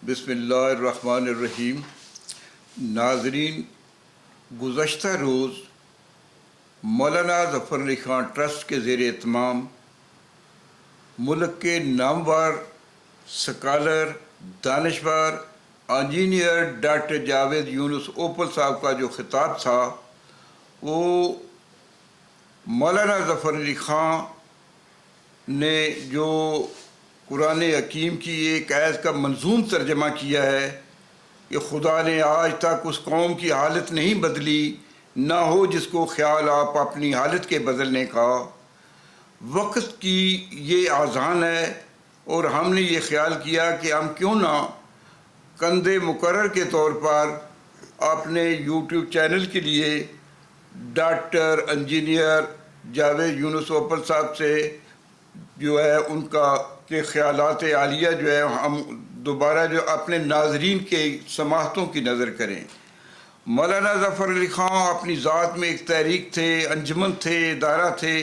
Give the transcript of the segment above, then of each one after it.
بسم اللہ الرحمن الرحیم. ناظرین، گزشتہ روز مولانا ظفر علی خان ٹرسٹ کے زیر اہتمام ملک کے نامور سکالر، دانشور، انجینئر ڈاکٹر جاوید یونس اوپل صاحب کا جو خطاب تھا، وہ مولانا ظفر علی خان نے جو قرآن حکیم کی ایک آیت کا منظوم ترجمہ کیا ہے کہ خدا نے آج تک اس قوم کی حالت نہیں بدلی، نہ ہو جس کو خیال آپ اپنی حالت کے بدلنے کا. وقت کی یہ آذان ہے اور ہم نے یہ خیال کیا کہ ہم کیوں نہ کندھے مقرر کے طور پر اپنے یوٹیوب چینل کے لیے ڈاکٹر انجینئر جاوید یونس اوپل صاحب سے جو ہے ان کا کے خیالات عالیہ جو ہے ہم دوبارہ جو اپنے ناظرین کے سماعتوں کی نظر کریں. مولانا ظفر علی خان اپنی ذات میں ایک تحریک تھے، انجمن تھے، ادارہ تھے،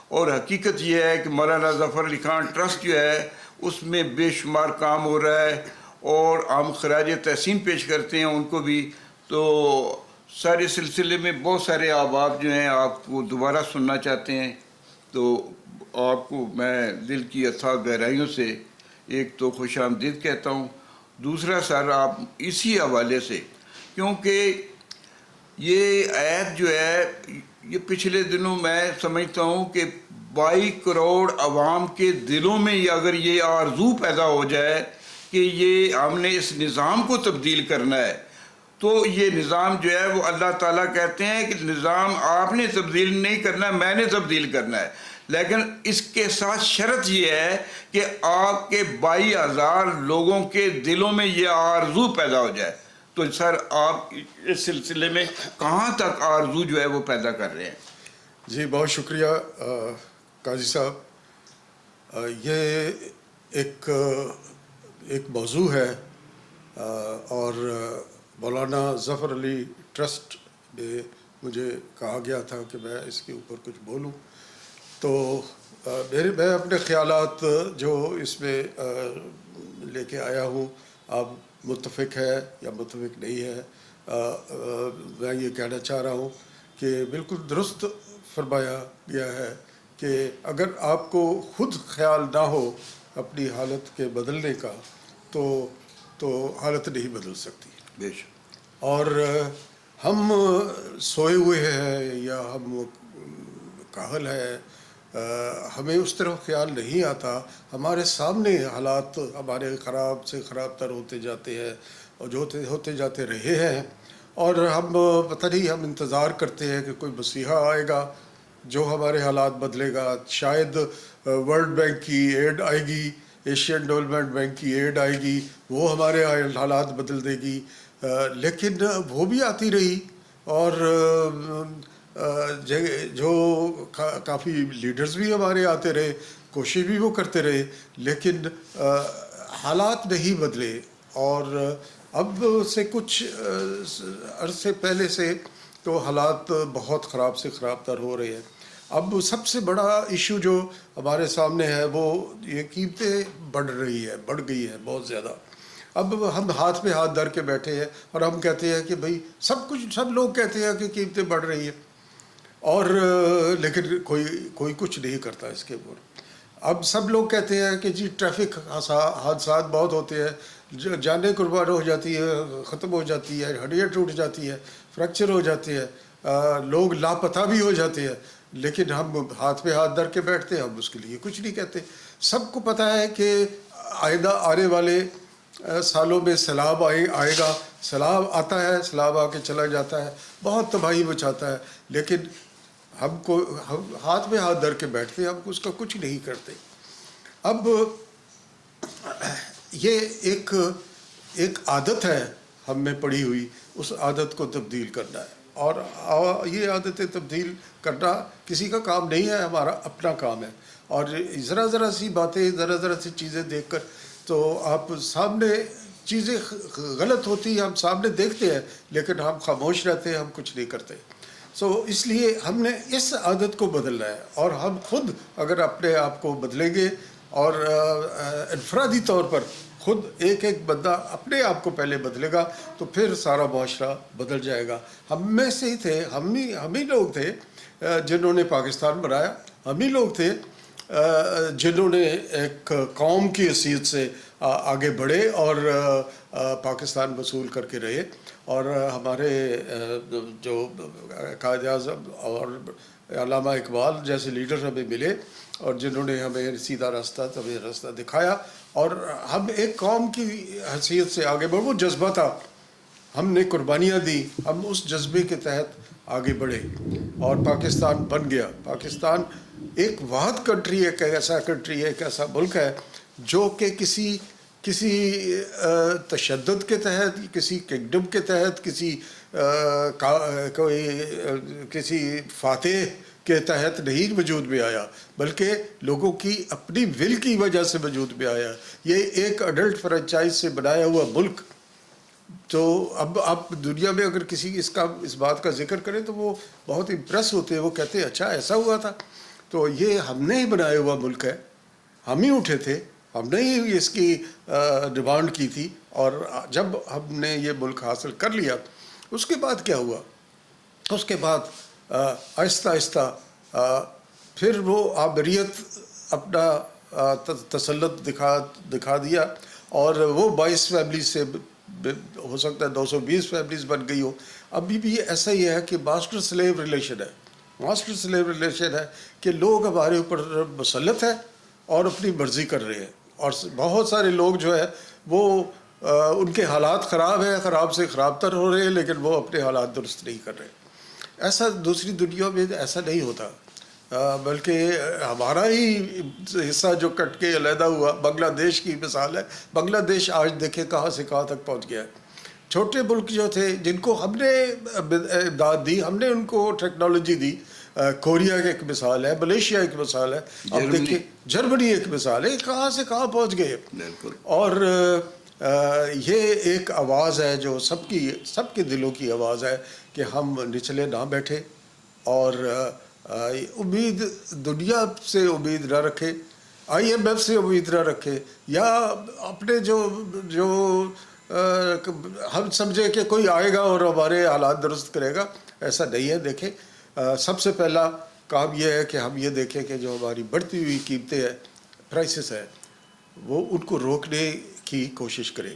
اور حقیقت یہ ہے کہ مولانا ظفر علی خان ٹرسٹ جو ہے اس میں بے شمار کام ہو رہا ہے اور ہم خراج تحسین پیش کرتے ہیں ان کو بھی. تو سارے سلسلے میں بہت سارے احباب جو ہیں آپ کو دوبارہ سننا چاہتے ہیں، تو آپ کو میں دل کی اتھاہ گہرائیوں سے ایک تو خوش آمدید کہتا ہوں. دوسرا سر، آپ اسی حوالے سے، کیونکہ یہ آیت جو ہے یہ پچھلے دنوں میں سمجھتا ہوں کہ 22 کروڑ عوام کے دلوں میں اگر یہ آرزو پیدا ہو جائے کہ یہ ہم نے اس نظام کو تبدیل کرنا ہے، تو یہ نظام جو ہے وہ اللہ تعالیٰ کہتے ہیں کہ نظام آپ نے تبدیل نہیں کرنا ہے، میں نے تبدیل کرنا ہے. لیکن اس کے ساتھ شرط یہ ہے کہ آپ کے 22,000 لوگوں کے دلوں میں یہ آرزو پیدا ہو جائے. تو سر، آپ اس سلسلے میں کہاں تک آرزو جو ہے وہ پیدا کر رہے ہیں؟ جی بہت شکریہ قاضی صاحب. یہ ایک موضوع ہے اور مولانا ظفر علی ٹرسٹ میں مجھے کہا گیا تھا کہ میں اس کے اوپر کچھ بولوں. تو میں اپنے خیالات جو اس میں لے کے آیا ہوں، آپ متفق ہے یا متفق نہیں ہے، میں یہ کہنا چاہ رہا ہوں کہ بالکل درست فرمایا گیا ہے کہ اگر آپ کو خود خیال نہ ہو اپنی حالت کے بدلنے کا تو حالت نہیں بدل سکتی. بے شک. اور ہم سوئے ہوئے ہیں یا ہم کاہل ہے، ہمیں اس طرح خیال نہیں آتا. ہمارے سامنے حالات ہمارے خراب سے خراب تر ہوتے جاتے ہیں اور جو ہوتے جاتے رہے ہیں، اور ہم پتہ نہیں، ہم انتظار کرتے ہیں کہ کوئی مسیحا آئے گا جو ہمارے حالات بدلے گا. شاید ورلڈ بینک کی ایڈ آئے گی، ایشین ڈیولپمنٹ بینک کی ایڈ آئے گی، وہ ہمارے حالات بدل دے گی. لیکن وہ بھی آتی رہی اور جو کافی لیڈرز بھی ہمارے آتے رہے، کوشش بھی وہ کرتے رہے، لیکن حالات نہیں بدلے. اور اب سے کچھ عرصے پہلے سے تو حالات بہت خراب سے خراب تر ہو رہے ہیں. اب سب سے بڑا ایشو جو ہمارے سامنے ہے وہ یہ قیمتیں بڑھ گئی ہے بہت زیادہ. اب ہم ہاتھ میں ہاتھ دھر کے بیٹھے ہیں اور ہم کہتے ہیں کہ بھئی سب لوگ کہتے ہیں کہ قیمتیں بڑھ رہی ہیں، اور لیکن کوئی کچھ نہیں کرتا اس کے اوپر. اب سب لوگ کہتے ہیں کہ جی ٹریفک حادثات بہت ہوتے ہیں، جانیں قربان ہو جاتی ہے، ختم ہو جاتی ہے، ہڈیاں ٹوٹ جاتی ہے، فریکچر ہو جاتے ہیں، لوگ لاپتہ بھی ہو جاتے ہیں، لیکن ہم ہاتھ پہ ہاتھ دھر کے بیٹھتے ہیں، ہم اس کے لیے کچھ نہیں کہتے. سب کو پتہ ہے کہ آنے والے سالوں میں سیلاب آئے گا، سیلاب آتا ہے، سیلاب آ کے چلا جاتا ہے، بہت تباہی مچاتا ہے، لیکن ہم ہاتھ میں ہاتھ دھر کے بیٹھتے ہیں، ہم اس کا کچھ نہیں کرتے. اب یہ ایک عادت ہے ہم میں پڑی ہوئی، اس عادت کو تبدیل کرنا ہے. اور یہ عادتیں تبدیل کرنا کسی کا کام نہیں ہے، ہمارا اپنا کام ہے. اور ذرا سی باتیں، ذرا سی چیزیں دیکھ کر تو آپ سامنے چیزیں غلط ہوتی ہیں، ہم سامنے دیکھتے ہیں لیکن ہم خاموش رہتے ہیں، ہم کچھ نہیں کرتے. اس لیے ہم نے اس عادت کو بدلنا ہے، اور ہم خود اگر اپنے آپ کو بدلیں گے اور انفرادی طور پر خود ایک ایک بندہ اپنے آپ کو پہلے بدلے گا تو پھر سارا معاشرہ بدل جائے گا. ہم میں سے ہی تھے, ہم ہی لوگ تھے جنہوں نے پاکستان بنایا, ہم ہی لوگ تھے جنہوں نے ایک قوم کی حیثیت سے آگے بڑھے اور پاکستان وصول کر کے رہے. اور ہمارے جو قائد اعظم اور علامہ اقبال جیسے لیڈر ہمیں ملے اور جنہوں نے ہمیں سیدھا راستہ دکھایا, اور ہم ایک قوم کی حیثیت سے آگے بڑھے. وہ جذبہ تھا, ہم نے قربانیاں دی, ہم اس جذبے کے تحت آگے بڑھے اور پاکستان بن گیا. پاکستان ایک واحد کنٹری ہے, ایک ایسا کنٹری ہے, ایک ایسا ملک ہے جو کہ کسی تشدد کے تحت, کسی کنگڈم کے تحت, کسی فاتح کے تحت نہیں وجود میں آیا, بلکہ لوگوں کی اپنی ول کی وجہ سے وجود میں آیا. یہ ایک اڈلٹ فرنچائز سے بنایا ہوا ملک. تو اب آپ دنیا میں اگر کسی اس بات کا ذکر کریں تو وہ بہت امپریس ہوتے ہیں, وہ کہتے ہیں اچھا ایسا ہوا تھا. تو یہ ہم نے ہی بنایا ہوا ملک ہے, ہم ہی اٹھے تھے, ہم نے ہی اس کی ڈیمانڈ کی تھی. اور جب ہم نے یہ ملک حاصل کر لیا, اس کے بعد کیا ہوا؟ اس کے بعد آہستہ آہستہ پھر وہ آبریت اپنا تسلط دکھا دیا, اور وہ 22 فیملیز سے ہو سکتا ہے 220 فیملیز بن گئی ہو. ابھی بھی ایسا ہی ہے کہ ماسٹر سلیو ریلیشن ہے. ماسٹر سلیو ریلیشن ہے کہ لوگ ہمارے اوپر مسلط ہیں اور اپنی مرضی کر رہے ہیں, اور بہت سارے لوگ جو ہے وہ ان کے حالات خراب ہیں, خراب سے خراب تر ہو رہے ہیں, لیکن وہ اپنے حالات درست نہیں کر رہے. ایسا دوسری دنیا میں ایسا نہیں ہوتا, بلکہ ہمارا ہی حصہ جو کٹ کے علیحدہ ہوا, بنگلہ دیش کی مثال ہے. بنگلہ دیش آج دیکھیں کہاں سے کہاں تک پہنچ گیا ہے. چھوٹے ملک جو تھے جن کو ہم نے امداد دی, ہم نے ان کو ٹیکنالوجی دی. کوریا کی ایک مثال ہے, ملیشیا ایک مثال ہے, اب دیکھیں جرمنی ایک مثال ہے, کہاں سے کہاں پہنچ گئے. اور یہ ایک آواز ہے جو سب کے دلوں کی آواز ہے کہ ہم نچلے نہ بیٹھے, اور امید دنیا سے امید نہ رکھے, IMF سے امید نہ رکھے, یا اپنے جو ہم سمجھے کہ کوئی آئے گا اور ہمارے حالات درست کرے گا. ایسا نہیں ہے. دیکھیں سب سے پہلا کام یہ ہے کہ ہم یہ دیکھیں کہ جو ہماری بڑھتی ہوئی قیمتیں ہیں, پرائسز ہیں, وہ ان کو روکنے کی کوشش کریں.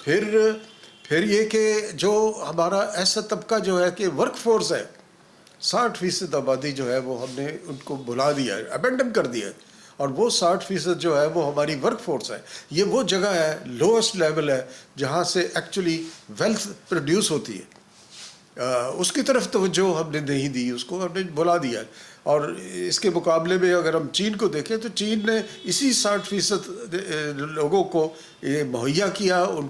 پھر یہ کہ جو ہمارا ایسا طبقہ جو ہے کہ ورک فورس ہے, 60% آبادی جو ہے وہ ہم نے ان کو بھلا دیا ہے, ابینڈن کر دیا ہے, اور وہ 60% جو ہے وہ ہماری ورک فورس ہے. یہ وہ جگہ ہے, لوئسٹ لیول ہے, جہاں سے ایکچولی ویلتھ پروڈیوس ہوتی ہے. اس کی طرف توجہ ہم نے نہیں دی, اس کو ہم نے بھلا دیا ہے. اور اس کے مقابلے میں اگر ہم چین کو دیکھیں تو چین نے اسی 60% لوگوں کو یہ مہیا کیا, ان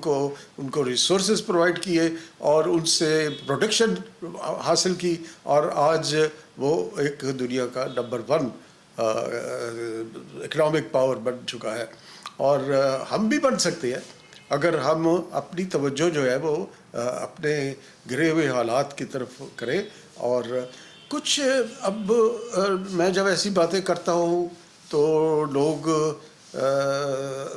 کو ریسورسز پرووائڈ کیے اور ان سے پروڈکشن حاصل کی, اور آج وہ ایک دنیا کا نمبر 1 اکنامک پاور بن چکا ہے. اور ہم بھی بن سکتے ہیں اگر ہم اپنی توجہ جو ہے وہ اپنے گرے ہوئے حالات کی طرف کریں. اور کچھ اب میں جب ایسی باتیں کرتا ہوں تو لوگ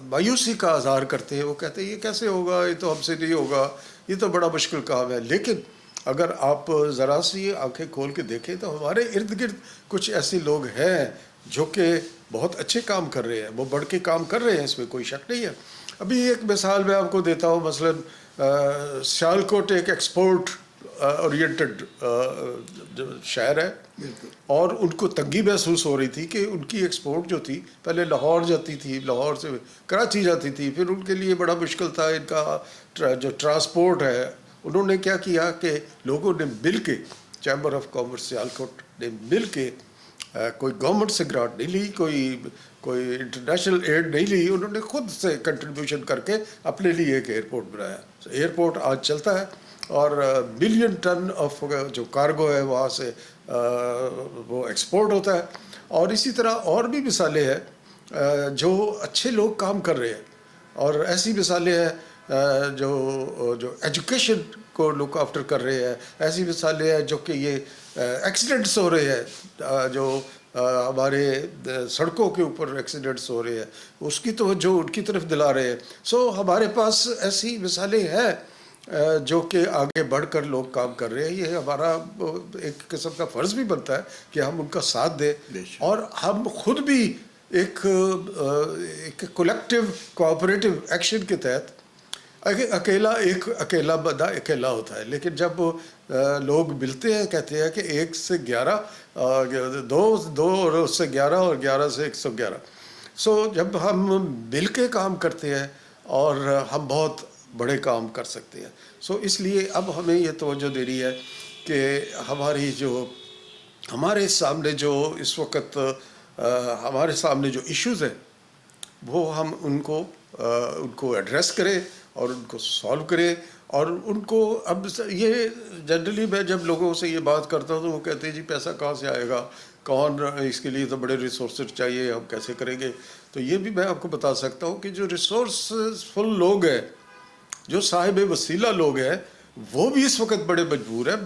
مایوسی کا اظہار کرتے ہیں, وہ کہتے ہیں یہ کیسے ہوگا, یہ تو ہم سے نہیں ہوگا, یہ تو بڑا مشکل کام ہے. لیکن اگر آپ ذرا سی آنکھیں کھول کے دیکھیں تو ہمارے ارد گرد کچھ ایسے لوگ ہیں جو کہ بہت اچھے کام کر رہے ہیں, وہ بڑھ کے کام کر رہے ہیں, اس میں کوئی شک نہیں ہے. ابھی ایک مثال میں آپ کو دیتا ہوں, مثلا سیالکوٹ ایک ایکسپورٹ اورینٹڈ شہر ہے, اور ان کو تنگی محسوس ہو رہی تھی کہ ان کی ایکسپورٹ جو تھی پہلے لاہور جاتی تھی, لاہور سے کراچی جاتی تھی, پھر ان کے لیے بڑا مشکل تھا ان کا جو ٹرانسپورٹ ہے. انہوں نے کیا کیا کہ لوگوں نے مل کے, چیمبر آف کامرس سیالکوٹ نے مل کے, کوئی گورنمنٹ سے گرانٹ نہیں لی, کوئی انٹرنیشنل ایڈ نہیں لی, انہوں نے خود سے کنٹریبیوشن کر کے اپنے لیے ایک ایئرپورٹ بنایا. ایئرپورٹ آج چلتا ہے اور بلین ٹن آف جو کارگو ہے وہاں سے وہ ایکسپورٹ ہوتا ہے. اور اسی طرح اور بھی مثالیں ہیں جو اچھے لوگ کام کر رہے ہیں, اور ایسی مثالیں ہیں جو ایجوکیشن کو لک آفٹر کر رہے ہیں, ایسی مثالیں ہیں جو کہ یہ ایکسیڈنٹس ہو رہے ہیں, جو ہمارے سڑکوں کے اوپر ایکسیڈنٹس ہو رہے ہیں، اس کی توجہ ان کی طرف دلا رہے ہیں. سو ہمارے پاس ایسی مثالیں ہیں جو کہ آگے بڑھ کر لوگ کام کر رہے ہیں. یہ ہمارا ایک قسم کا فرض بھی بنتا ہے کہ ہم ان کا ساتھ دیں، بے شک. اور ہم خود بھی ایک کولیکٹیو کوآپریٹو ایکشن کے تحت اکیلا بندہ اکیلا ہوتا ہے، لیکن جب لوگ ملتے ہیں کہتے ہیں کہ 1 سے 11 دو اور اس سے 11 اور 11 سے 111. سو جب ہم مل کے کام کرتے ہیں اور ہم بہت بڑے کام کر سکتے ہیں. سو اس لیے اب ہمیں یہ توجہ دینی ہے کہ ہمارے سامنے جو اس وقت ہمارے سامنے جو ایشوز ہیں وہ ہم ان کو ایڈریس کریں اور ان کو سالو کریں. اور ان کو اب یہ جنرلی میں جب لوگوں سے یہ بات کرتا ہوں تو وہ کہتے ہیں جی پیسہ کہاں سے آئے گا، کون اس کے لیے تو بڑے ریسورسز چاہیے، ہم کیسے کریں گے. تو یہ بھی میں آپ کو بتا سکتا ہوں کہ جو ریسورس فل لوگ ہیں، جو صاحب وسیلہ لوگ ہیں، وہ بھی اس وقت بڑے مجبور ہیں.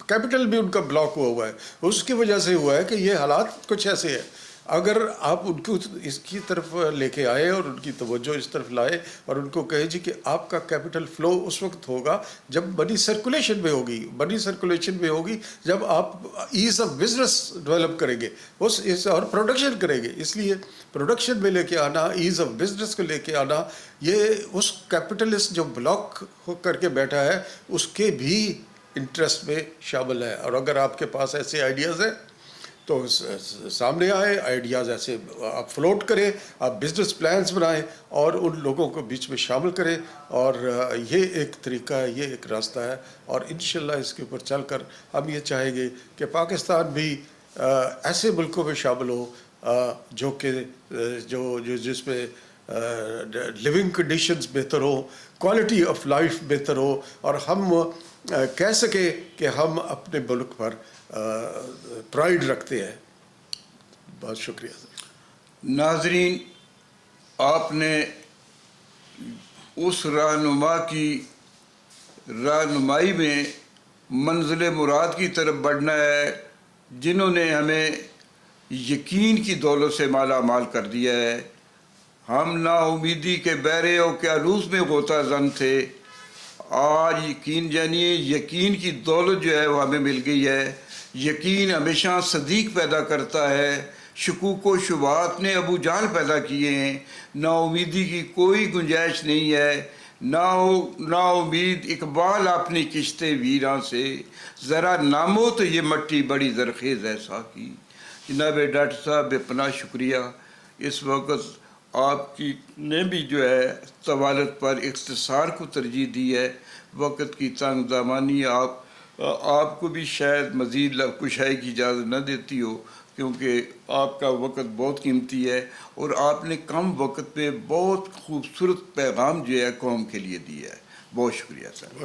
کیپٹل بھی ان کا بلاک ہوا ہے، اس کی وجہ سے ہوا ہے کہ یہ حالات کچھ ایسے ہیں. اگر آپ ان کو اس کی طرف لے کے آئے اور ان کی توجہ اس طرف لائے اور ان کو کہے جی کہ آپ کا کیپٹل فلو اس وقت ہوگا جب منی سرکولیشن میں ہوگی جب آپ ایز آف بزنس ڈیولپ کریں گے اور پروڈکشن کریں گے. اس لیے پروڈکشن میں لے کے آنا، ایز آف بزنس کو لے کے آنا، یہ اس کیپٹلسٹ جو بلاک ہو کر کے بیٹھا ہے اس کے بھی انٹرسٹ میں شامل ہے. اور اگر آپ کے پاس ایسے آئیڈیاز ہیں تو سامنے آئے، آئیڈیاز ایسے آپ فلوٹ کریں، آپ بزنس پلانز بنائیں اور ان لوگوں کو بیچ میں شامل کریں. اور یہ ایک طریقہ ہے، یہ ایک راستہ ہے، اور انشاءاللہ اس کے اوپر چل کر ہم یہ چاہیں گے کہ پاکستان بھی ایسے ملکوں میں شامل ہو جو کہ جس میں لیونگ کنڈیشنز بہتر ہو، کوالٹی آف لائف بہتر ہو، اور ہم کہہ سکیں کہ ہم اپنے ملک پر پرائیڈ رکھتے ہیں. بہت شکریہ. ناظرین، آپ نے اس رہنما کی رہنمائی میں منزل مراد کی طرف بڑھنا ہے جنہوں نے ہمیں یقین کی دولت سے مالا مال کر دیا ہے. ہم نا امیدی کے بحرے و کیالوس میں غوطہ زن تھے، آج یقین جانیے یقین کی دولت جو ہے وہ ہمیں مل گئی ہے. یقین ہمیشہ صدیق پیدا کرتا ہے. شکوک و شبہات نے ابو جہل پیدا کیے ہیں. نا امیدی کی کوئی گنجائش نہیں ہے. نا امید اقبال اپنی کشتے ویراں سے، ذرا نامو تو یہ مٹی بڑی زرخیز ہے ساقی. جناب ڈاکٹر صاحب بے پناہ شکریہ. اس وقت آپ کی نے بھی جو ہے طوالت پر اختصار کو ترجیح دی ہے. وقت کی تنگ دامانی آپ کو بھی شاید مزید کشائی کی اجازت نہ دیتی ہو، کیونکہ آپ کا وقت بہت قیمتی ہے اور آپ نے کم وقت میں بہت خوبصورت پیغام جو ہے قوم کے لیے دیا ہے. بہت شکریہ سر.